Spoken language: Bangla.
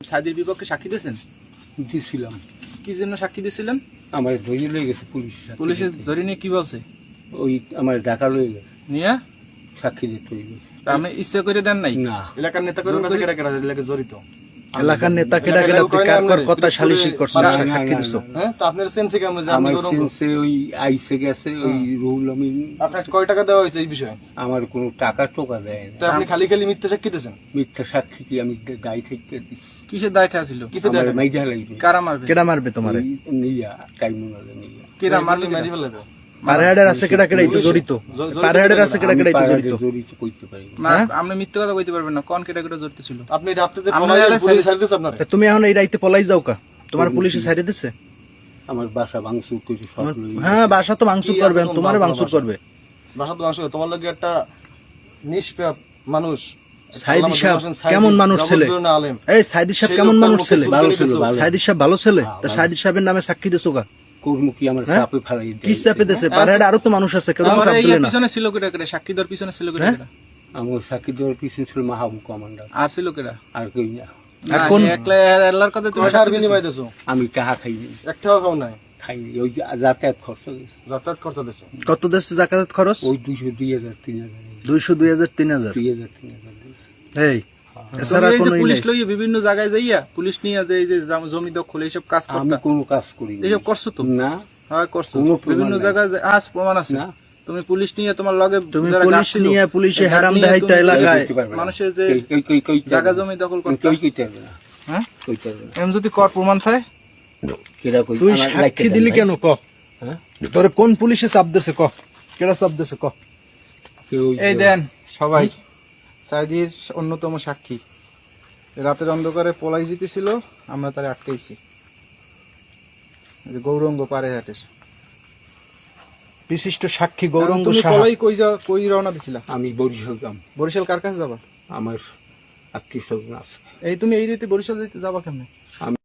সাইদির বিপক্ষে সাক্ষী দিয়েছেন? দিছিলাম। কি জন্য সাক্ষী দিয়েছিলেন? আমার ধরে লয়ে গেছে পুলিশ। পুলিশে ধরে নিয়ে কি বলছে? ওই আমার ঢাকা লয়ে গেছে নিয়ে সাক্ষী দিতে হইবে। আপনি ইচ্ছা করে দেন নাই? না, এলাকার নেতা করে কাছে কেডা কেডা এলাকায় জড়িত? এলাকার নেতা কেডা কেডা কার কথা সালিশি করছে না, না, সাক্ষী না, দিছো? না। হ্যাঁ, তো আপনার সেন্স থেকে আমরা জানি আমার গৌরঙ্গ। সেন্সে ওই আইসে গেছে ওই রুহুল আমিন। আপনার কয় টাকা দেওয়া হয়েছে এই বিষয়ে? আমার কোনো টাকা টোকা দেয় তো না। আপনি খালি খালি মিথ্যা সাক্ষী দিয়েছেন? মিথ্যা সাক্ষী কি আমি গাড়ি থেকে দিচ্ছি? কিসের দায় খেয়া ছিল? কিছু আমার দেখেন মাইজা লাগবে। কারা মারবে? কেডা মারবে তোমারে? ওই নিয়া কাইমুনালে নিয়া। কেরা মারবে? মারি ফেলাবে। পাড়াহাড়ের আছে কেডা কেডা তো জড়িত? পাড়াহাড়ের আছে কেডা কেডা তো আমি জড়িত? পাড়াতে জড়িত কইতে পারি না। না, আপনি মিথ্যে কথা কইতে পারবেন না। কোন কেটা কেটা জড়িত ছিল? আপনি রাত্রিতে আমরা পলাইয়া এলাকায় পুলিশ ছাড় দিয়েছে আপনার? তা তুমি এখন এই রাইতে পলাই যাও কা? তোমার পুলিশে ছাইড়ে দিছে? আমার বাসা ভাঙচুর করে সব লই হ্যাঁ, বাসা তো ভাঙচুর করবে, তোমারে ভাঙচুর করবে। বাসা তো আসলে তোমার লাগে একটা নিষ্পাপ মানুষ। সাইদি সাহেব কেমন মানুষ ছেলে? জগৎবীর আলেম। এই সাইদি সাহেব সেই কেমন লোকটার মানুষ মুখে ছেলে? সুলকানি ভালো ছিল, দিছো। ভালো। সাইদি সাহেব ভালো ছেলে? তা ভালো। সাইদি সাহেবের নামে সাক্ষী দিছো কা? কর্ম কি আমার হ্যাঁ? চাপে ফেলাই দেয়। কি চাপে দিছে? পাড়াহাড়ে আরো তো মানুষ আছে, কেউ আমার চাপ এই দিলে না। পিছনে ছিল কেটা কেটা? সাক্ষী দেওয়ার পিছনে ছিল কেটা হ্যাঁ? কেটা? আমার সাক্ষী দেওয়ার পিছনে ছিল মাহবুব কমান্ডার। আর ছিল কেটা? আর কই না। না, এখন- একলা আল্লাহর কথা তুমি কয় টাকার সাক্ষী দিছো? বিনিময় দিছো? আমি টাকা খাইনি, একটাও খাও নাই। খাইনি। ওই যে যাতায়াত খরচ গেছে যাতায়াত খরচা দিছো? কত দেশে জাকাত খরচ? ওই 200, 2000, 3000, 200, 2000, 3000। 2000, 3000 দিয়েছে। এই তুমি এছাড়া এই যে কোনো পুলিশ লইয়া বিভিন্ন জায়গায় যাইয়া পুলিশ নিয়ে যে এই যে জমি দখল এইসব কাজ আমি করতা, কোনো কাজ করি এইসব করছো তো? না। হ্যাঁ করছো। কোনো প্রমাণ বিভিন্ন নাই। জায়গায় আজ প্রমাণ আছে। না। তুমি পুলিশ নিয়ে তোমার লগে তুমি যারা পুলিশ গাছ ছিল, নিয়ে পুলিশে এই গাছ হারাম নিয়ে দেখাইতে তুমি এলাকায় কইতে পারবে না। মানুষের যে কইতে জায়গা পারবে না। জমি দখল করতা, কইতে পারবে না। হ্যাঁ কইতে পারবে না। এম যদি কর প্রমাণ থাকে কেডা কই তুই আমার সাক্ষী লাইকে দিলি দেন কেন ক? হ্যাঁ? তোরে কোন পুলিশে চাপ দিছে ক? কেডা চাপ দিছে ক? কেউ এই দেন সবাই সাইদির অন্যতম সাক্ষী। রাতের অন্ধকারে পলাই জিতেছিল, আমরা তারে আটকাইছি। এই যে গৌরঙ্গ পাড়েহাটের বিশিষ্ট সাক্ষী গৌরঙ্গ তুমি সাহা। পলাই কই রওনা দিছিলা? আমি বরিশাল যাম। বরিশাল কার কাছে যাবা? আমার আত্মীয় স্বজন আছে। এই তুমি এই রীতি বরিশাল যাবা কেমনে?